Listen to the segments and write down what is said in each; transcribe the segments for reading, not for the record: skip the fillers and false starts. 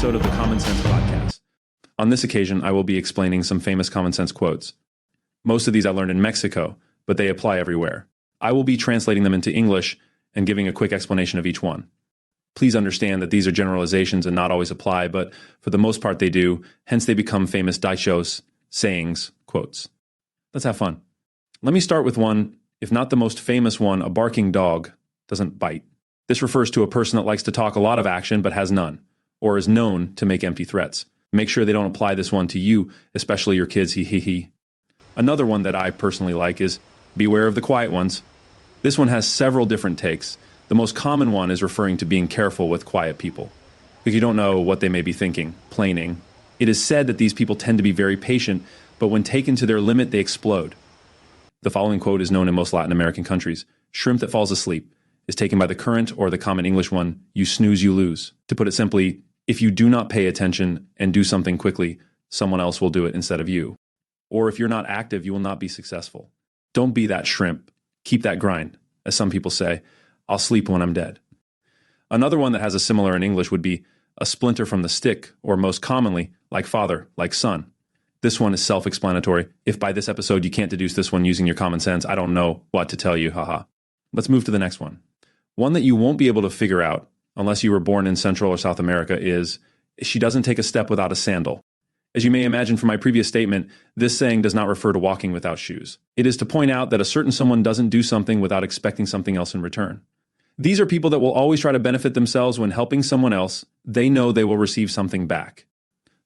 episode of the Common Sense Podcast. On this occasion, I will be explaining some famous common sense quotes. Most of these I learned in Mexico, but they apply everywhere. I will be translating them into English and giving a quick explanation of each one. Please understand that these are generalizations and not always apply, but for the most part they do, hence they become famous dichos, sayings, quotes. Let's have fun. Let me start with one, if not the most famous one: a barking dog doesn't bite. This refers to a person that likes to talk a lot of action but has none, or is known to make empty threats. Make sure they don't apply this one to you, especially your kids, he. Another one that I personally like is beware of the quiet ones. This one has several different takes. The most common one is referring to being careful with quiet people, because you don't know what they may be thinking, planing. It is said that these people tend to be very patient, but when taken to their limit, they explode. The following quote is known in most Latin American countries. Shrimp that falls asleep is taken by the current, or the common English one, you snooze, you lose. To put it simply, if you do not pay attention and do something quickly, someone else will do it instead of you. Or if you're not active, you will not be successful. Don't be that shrimp. Keep that grind. As some people say, I'll sleep when I'm dead. Another one that has a similar in English would be a splinter from the stick, or most commonly, like father, like son. This one is self-explanatory. If by this episode you can't deduce this one using your common sense, I don't know what to tell you, haha. Let's move to the next one. One that you won't be able to figure out, unless you were born in Central or South America, is she doesn't take a step without a sandal. As you may imagine from my previous statement, this saying does not refer to walking without shoes. It is to point out that a certain someone doesn't do something without expecting something else in return. These are people that will always try to benefit themselves when helping someone else. They know they will receive something back.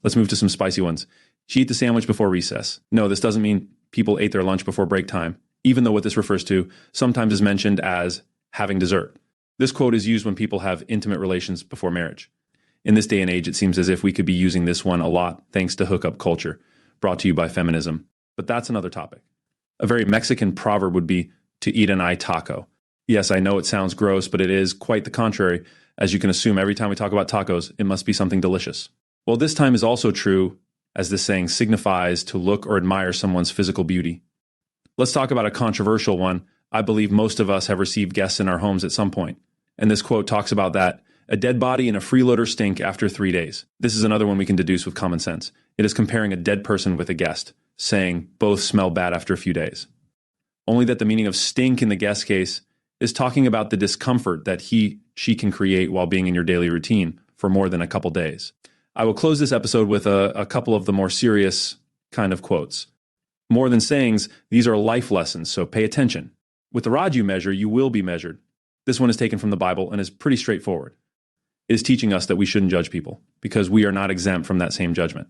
Let's move to some spicy ones. She ate the sandwich before recess. No, this doesn't mean people ate their lunch before break time, even though what this refers to sometimes is mentioned as having dessert. This quote is used when people have intimate relations before marriage. In this day and age, it seems as if we could be using this one a lot thanks to hookup culture, brought to you by feminism. But that's another topic. A very Mexican proverb would be to eat an eye taco. Yes, I know it sounds gross, but it is quite the contrary. As you can assume, every time we talk about tacos, it must be something delicious. Well, this time is also true, as this saying signifies to look or admire someone's physical beauty. Let's talk about a controversial one. I believe most of us have received guests in our homes at some point. And this quote talks about that. A dead body and a freeloader stink after 3 days. This is another one we can deduce with common sense. It is comparing a dead person with a guest, saying both smell bad after a few days. Only that the meaning of stink in the guest case is talking about the discomfort that she can create while being in your daily routine for more than a couple days. I will close this episode with a couple of the more serious kind of quotes. More than sayings, these are life lessons, so pay attention. With the rod you measure, you will be measured. This one is taken from the Bible and is pretty straightforward. It is teaching us that we shouldn't judge people, because we are not exempt from that same judgment.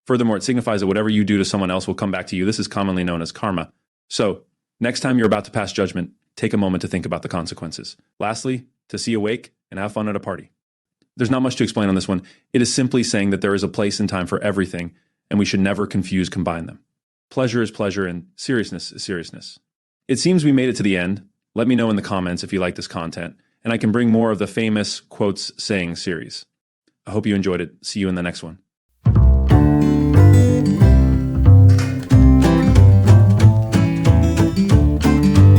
Furthermore, it signifies that whatever you do to someone else will come back to you. This is commonly known as karma. So, next time you're about to pass judgment, take a moment to think about the consequences. Lastly, to see a wake and have fun at a party. There's not much to explain on this one. It is simply saying that there is a place and time for everything, and we should never combine them. Pleasure is pleasure, and seriousness is seriousness. It seems we made it to the end. Let me know in the comments if you like this content, and I can bring more of the famous quotes saying series. I hope you enjoyed it. See you in the next one.